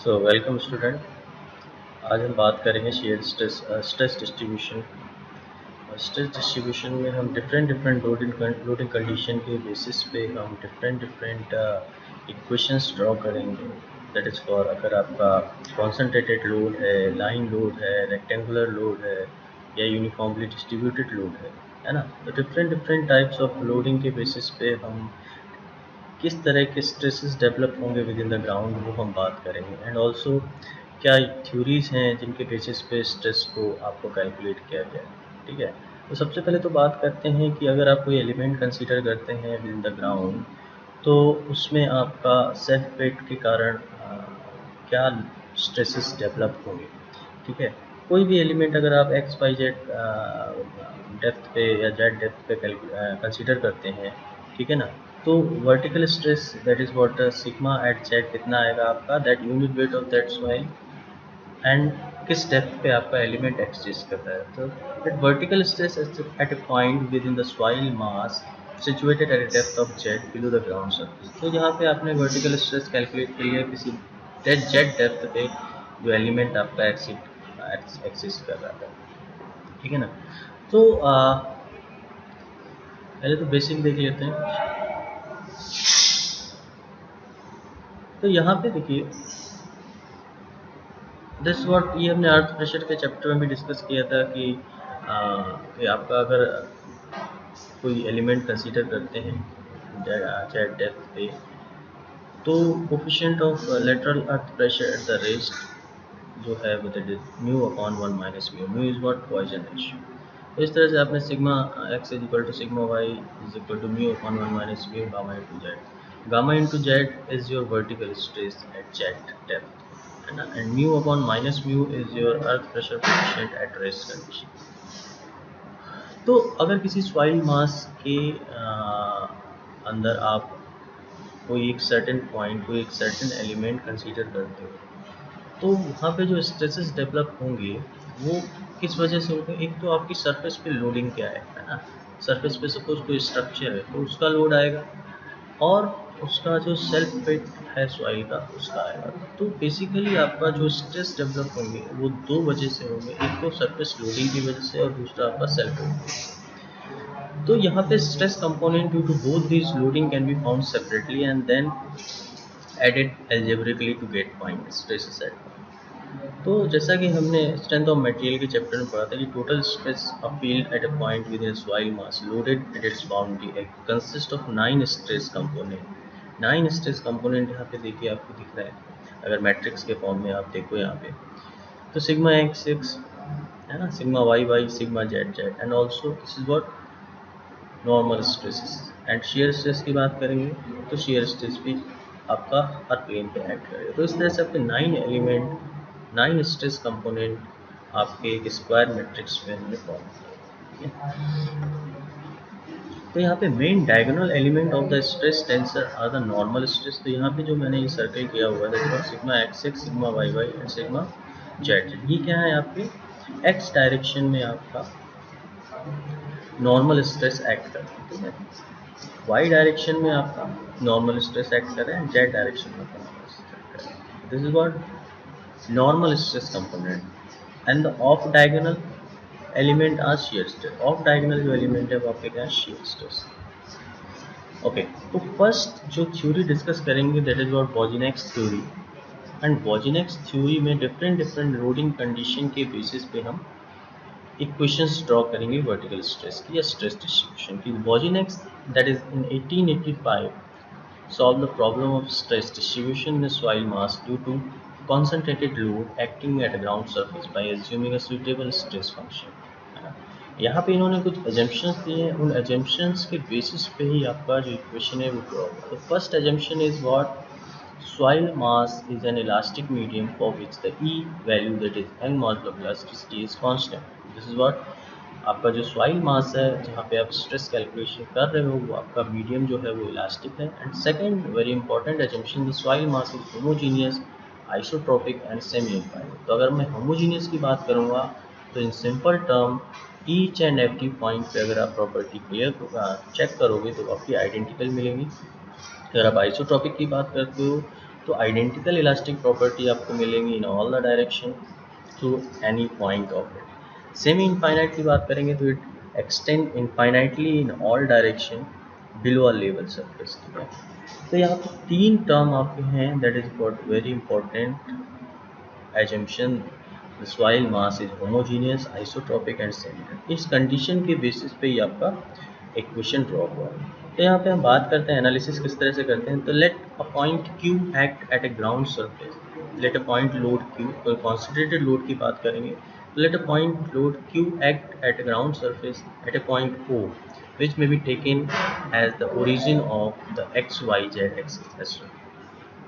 So welcome student. आज हम बात करेंगे shear stress distribution. Stress distribution में हम डिफरेंट लोडिंग कंडीशन के बेसिस पे हम डिफरेंट इक्वेशंस ड्रॉ करेंगे। दैट इज़ फॉर अगर आपका कॉन्सेंट्रेटेड लोड है, लाइन लोड है, रेक्टेंगुलर लोड है या यूनिफॉर्मली डिस्ट्रीब्यूटेड लोड है ना। तो डिफरेंट टाइप्स ऑफ लोडिंग के बेसिस पे हम किस तरह के स्ट्रेसेस डेवलप होंगे विद इन द ग्राउंड वो हम बात करेंगे। एंड ऑल्सो क्या थ्योरीज हैं जिनके बेसिस पे स्ट्रेस को आपको कैलकुलेट किया गया है। ठीक है, तो सबसे पहले तो बात करते हैं कि अगर आप कोई एलिमेंट कंसीडर करते हैं विद इन द ग्राउंड, तो उसमें आपका सेल्फ वेट के कारण क्या स्ट्रेसेस डेवलप होंगे। ठीक है, कोई भी एलिमेंट अगर आप एक्स वाई जेड डेप्थ पे या जेड डेप्थ पे कंसीडर करते हैं, ठीक है ना, तो vertical stress that is what sigma at z कितना आएगा आपका, that unit weight of that soil and किस डेप्थ पे आपका एलिमेंट एग्जिस्ट कर रहा है। तो that vertical stress at a point within the soil mass situated at a depth of z below the ground surface. तो यहाँ पे आपने वर्टिकल स्ट्रेस कैलकुलेट कर लिया किसी जेड डेप्थ पे जो एलिमेंट आपका एग्जिस्ट कर रहा है। ठीक है ना, तो पहले तो बेसिक देख लेते हैं। तो यहाँ पे देखिए दिस व्हाट ये हमने अर्थ प्रेशर के चैप्टर में भी डिस्कस किया था कि आपका अगर कोई एलिमेंट कंसीडर करते हैं जेड डेप्थ पे, तो coefficient of lateral earth pressure at the rest जो है वो that is mu upon 1 minus mu. Mu is what Poisson ratio. तो इस तरह से आपने sigma x is equal to sigma y is equal to mu upon 1 minus mu gamma into z. Gamma into z is your vertical stress at z depth, है ना, and mu upon minus mu is your earth pressure coefficient at rest condition. तो अगर किसी soil मास के अंदर आप कोई एक सर्टेन पॉइंट, कोई एक सर्टेन एलिमेंट कंसीडर करते हो, तो वहाँ पे जो स्ट्रेसेस डेवलप होंगे वो किस वजह से होंगे। एक तो आपकी सरफेस पे लोडिंग क्या है ना। सरफेस पे सपोज कोई स्ट्रक्चर है तो उसका लोड आएगा, और उसका जो सेल्फ वेट है सॉइल का उसका आएगा। तो बेसिकली आपका जो स्ट्रेस डेवलप होंगे वो दो वजह से होंगे, एक तो सरफेस लोडिंग की वजह से और दूसरा आपका सेल्फ वेट। तो यहाँ पे stress component due to both this loading can be found separately and then added algebraically to get point stresses at point. तो जैसा कि हमने स्ट्रेंथ ऑफ मटेरियल के चैप्टर में पढ़ा था कि total stress of field at a point within soil mass loaded at its boundary consist of 9 stress component. 9 stress component यहाँ पे देखिए आपको दिख रहा है, अगर मैट्रिक्स के फॉर्म में आप देखो यहाँ पे, तो सिग्मा एक्स एक्स है ना, sigma y y, sigma z z, and also this is what normal stresses. And shear stress की बात करेंगे तो शेयर स्ट्रेस भी आपका हर प्लेन पे एक्ट करेगा। तो इस तरह से आपके 9 एलिमेंट, 9 स्ट्रेस कंपोनेंट आपके एक स्क्वायर मैट्रिक्स में हमने फॉर्म किया। तो यहाँ पे main diagonal element of the stress tensor are the normal stress. तो यहाँ पे जो मैंने ये सर्कल किया हुआ है देखो, sigma x x, sigma y y and sigma z z, ये क्या है आपके एक्स डायरेक्शन में आपका नॉर्मल स्ट्रेस एक्ट करता है। वाई डायरेक्शन में आपका नॉर्मल स्ट्रेस एक्ट कर रहा है, जेड डायरेक्शन में आपका नॉर्मल स्ट्रेस एक्ट कर रहा है। This is what normal stress component. And the off diagonal element are shear stress. Off diagonal जो एलिमेंट है वो आपके क्या है, शेयर स्ट्रेस। ओके, तो फर्स्ट जो थ्योरी डिस्कस करेंगे दैट इज व्हाट वोजिनेक्स थ्योरी। एंड वोजिनेक्स थ्योरी में डिफरेंट लोडिंग कंडीशन के बेसिस पे हम इक्वेशंस ड्रॉ करेंगे वर्टिकल स्ट्रेस की या स्ट्रेस डिस्ट्रीब्यूशन की। वोजिनेक्स that is in 1885 solve the problem of stress distribution in a soil mass due to concentrated load acting at a ground surface by assuming a suitable stress function, है ना। यहाँ पे इन्होंने कुछ assumptions दिए हैं, उन assumptions के basis पे ही आपका जो equation है वो draw होगा। तो first assumption is what soil mass is an elastic medium for which the E value, that is Young modulus of elasticity, is constant. This is what आपका जो सॉइल मास है जहाँ पे आप स्ट्रेस कैलकुलेशन कर रहे हो वो आपका मीडियम जो है वो इलास्टिक है। And second very important assumption, the soil mass is homogeneous, isotropic and semi inclined. तो अगर मैं होमोजीनियस की बात करूँगा तो in simple term each and every point पे अगर आप प्रॉपर्टी क्लियर चेक करोगे तो आपकी आइडेंटिकल मिलेंगी। अगर आप आइसोट्रोपिक की बात करते हो तो आइडेंटिकल इलास्टिक प्रॉपर्टी आपको मिलेंगी in all the direction through any point of it. Semi infinite की बात करेंगे तो it extend infinitely in all direction below a level surface. ठीक है, तो यहाँ पे 3 टर्म आपके हैं, that is what very important assumption the soil mass is homogeneous, isotropic and similar। इस कंडीशन के बेसिस पे ही आपका इक्वेशन ड्रॉ हुआ है। तो यहाँ पे हम बात करते हैं एनालिसिस किस तरह से करते हैं। तो let a point Q act at a ground surface, let a point load Q, तो कॉन्सेंट्रेटेड लोड की बात करेंगे। तो let a point load Q act at a ground surface at a point O which may be taken as the origin of the XYZ axis।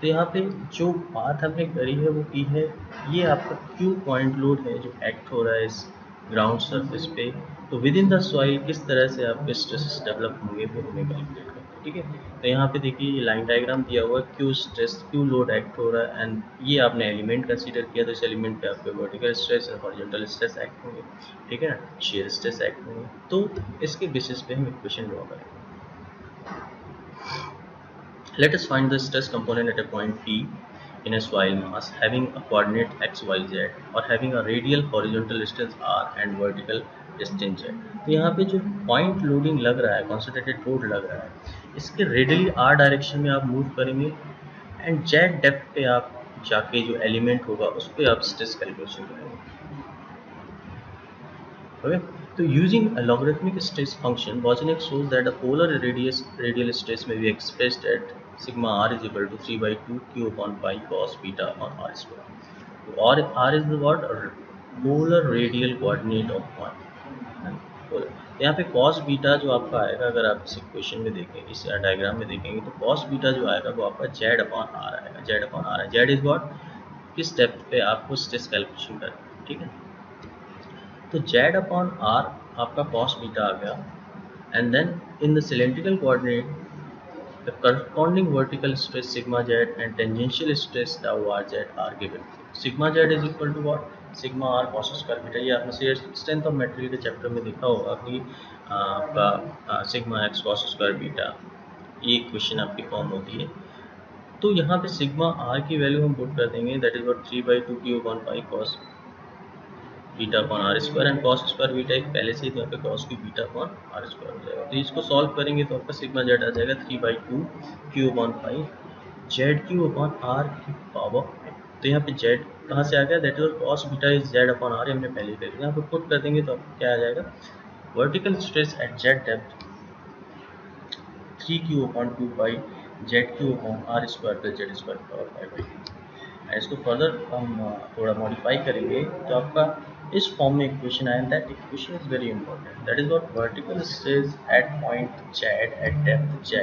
तो यहाँ पे जो बात हमने करी है वो की है, ये आपका क्यू पॉइंट लोड है जो एक्ट हो रहा है इस ग्राउंड सरफेस पे। तो विद इन द सॉइल किस तरह से आपके स्ट्रेसेस डेवलप होंगे वो हमें कैलकुलेट करना है। ठीक है, तो यहाँ पे देखिए ये लाइन डायग्राम दिया हुआ है, Q stress Q load act हो रहा है एंड ये आपने एलिमेंट कंसीडर किया, तो इस एलिमेंट पे आपके वर्टिकल स्ट्रेस और हॉरिजॉन्टल स्ट्रेस एक्ट होंगे। ठीक है ना, शेयर स्ट्रेस एक्ट होंगे। तो इसके बेसिस पे हम इक्वेशन ड्रॉ करेंगे। Let us find the stress component at a point P in a soil mass having a coordinate x, y, z or having a radial horizontal distance r and vertical distance z। तो यहाँ पे जो point loading लग रहा है, concentrated load लग रहा है, इसके रेडियली r डायरेक्शन में आप मूव करेंगे एंड z डेप्थ पे आप जाके जो एलिमेंट होगा उस पर आप स्ट्रेस कैलकुलेशन करेंगे। Okay, so using a logarithmic stress function, Bojanic shows that the polar radial stress may be expressed at sigma r is equal to 3 by 2 q upon pi cos beta on r square। Or r is the what? Polar radial coordinate of point। यहाँ पे cos beta जो आपका आएगा, अगर आप इस equation में देखें, इस डायग्राम में देखेंगे तो cos बीटा जो आएगा वो आपका z अपॉन r आएगा। z अपॉन r है, z इज व्हाट, किस डेप्थ पे आपको स्ट्रेस कैलकुलेशन करना है। ठीक है, तो z अपॉन r आपका cos बीटा आ गया and then in the cylindrical coordinate the corresponding vertical stress sigma z and tangential stress tau r z are given. Sigma z is equal to what, sigma r cos square beta. ये आपने strength of material के chapter में देखा होगा कि आपका sigma x cos square beta, ये equation आपकी फॉर्म होती है। तो यहाँ पे सिग्मा r की वैल्यू हम पुट कर देंगे, that is what 3/2 q upon pi cos beta upon r square and cos square beta एक पहले से ही यहाँ पे कॉस की बीटा अपॉन आर स्क्वायर हो जाएगा। तो इसको सॉल्व करेंगे तो आपका सिग्मा जेड आ जाएगा 3/2 q upon pi z q upon r की पावर। तो यहाँ पे जेड कहाँ से आ गया, that is cos beta is z upon r, हमने पहले ही कर दिया। यहाँ पे पुट कर देंगे तो आपको क्या आ जाएगा, vertical stress at z depth 3q upon 2 pi z q upon r square plus z square power 5। इसको फर्दर हम थोड़ा मॉडिफाई करेंगे तो आपका इस फॉर्म में इक्वेशन आया। That equation is very important, that is what vertical stress eight point z eight depth z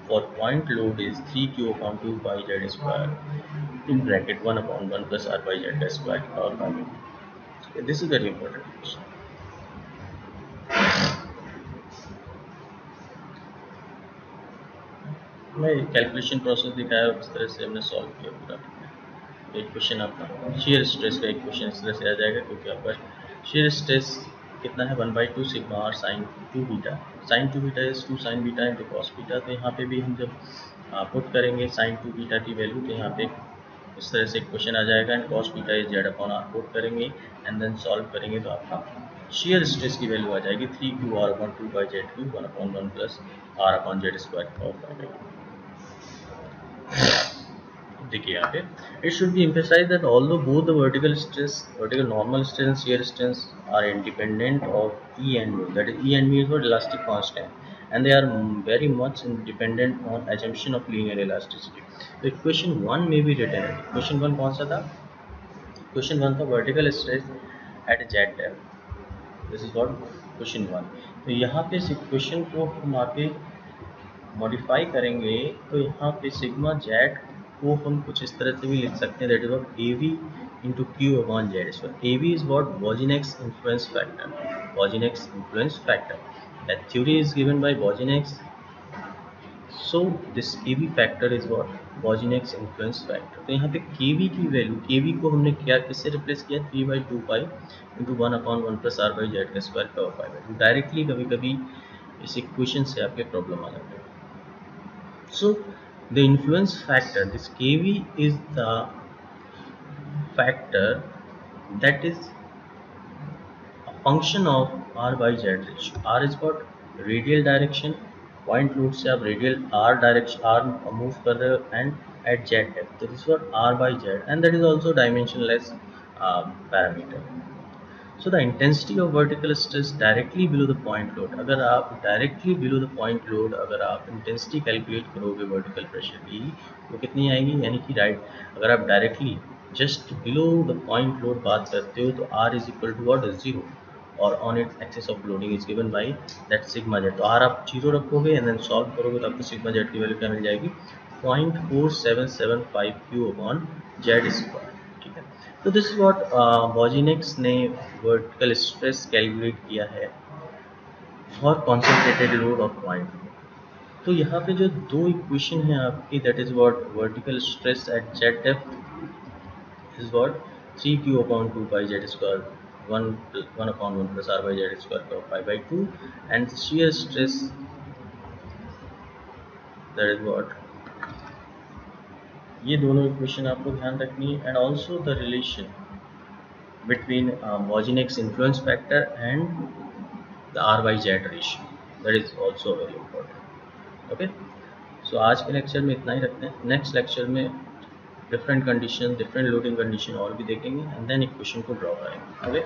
for point load is 3q upon 2 pi z square in bracket 1 upon 1 plus r by z square power 5। This is very important equation. मैं calculation process दिखाया इस तरह से हमने solve किया पूरा। एक question आपका शेयर स्ट्रेस का एक क्वेश्चन इस तरह से आ जाएगा, क्योंकि आपका शेयर स्ट्रेस कितना है 1/2 sigma r sine 2 beta. Sine 2 beta is 2 sine beta into cos beta. तो यहाँ पे भी हम जब पुट करेंगे साइन 2 बीटा की वैल्यू, तो यहाँ पे इस तरह से क्वेश्चन आ जाएगा and cos beta is z upon r put करेंगे एंड देन सॉल्व करेंगे तो आपका शेयर स्ट्रेस की वैल्यू आ जाएगी 3q r upon 2 by z q 1 upon 1 plus r upon z square power 5। देखिए यहाँ पे it should be emphasized that although both the vertical stress, vertical normal stress and shear stress are independent of E and mu, that is E and mu is what, elastic constant, and they are very much dependent on assumption of linear elasticity। तो equation 1 में भी written है। equation 1 कौन सा था, equation 1 था vertical stress at z depth, this is what question 1। तो यहाँ पे इस equation को हम आगे मॉडिफाई करेंगे तो यहाँ पे सिग्मा जेड को हम कुछ इस तरह से भी लिख सकते हैं, that is what A V into Q upon z square. A V is what Bojanics influence factor, Bojanics influence factor, that theory is given by Bojanics, so this kV factor is what Bojanics influence factor। तो यहाँ पे kV की value, kV को हमने क्या किससे replace किया, 3/2 pi into 1 upon 1 plus r by Z का स्क्वायर पावर 5। डायरेक्टली कभी कभी इस इक्वेशन से आपके प्रॉब्लम आ जाते हैं। सो The influence factor, this kV is the factor that is a function of r by z ratio. R is what? Radial direction, point load से आप radial r direction r move कर रहे हो and at z depth, तो this what r by z and that is also dimensionless parameter. So the intensity of vertical stress directly below the point load, अगर आप directly below the point load अगर आप intensity calculate करोगे vertical pressure की तो कितनी आएगी, यानी कि अगर आप directly just below the point load बात करते हो तो R is equal to what? 0, और on its axis of loading is given by that sigma z. तो R आप 0 रखोगे and then solve करोगे तो आपको sigma z की वैल्यू क्या मिल जाएगी? 0.4775 Q upon z स्क्वायर. ठीक है, तो दिस इज व्हाट वॉजिनेक्स ने वर्टिकल स्ट्रेस कैलकुलेट किया है for concentrated load of point. तो यहाँ पे जो दो इक्वेशन है आपकी, that is what vertical stress at z depth is what 3q upon 2 pi z square 1 upon 1 plus r by z square pi by 2 and shear stress that is what, ये दोनों इक्वेशन आपको ध्यान रखनी है. And also the relation between वॉजिनेक्स influence factor and the r by Z ratio, that is also very important. Okay, so आज के लेक्चर में इतना ही रखते हैं. नेक्स्ट लेक्चर में different condition, different loading condition और भी देखेंगे एंड देन इक्वेशन को ड्रॉ करेंगे. ओके.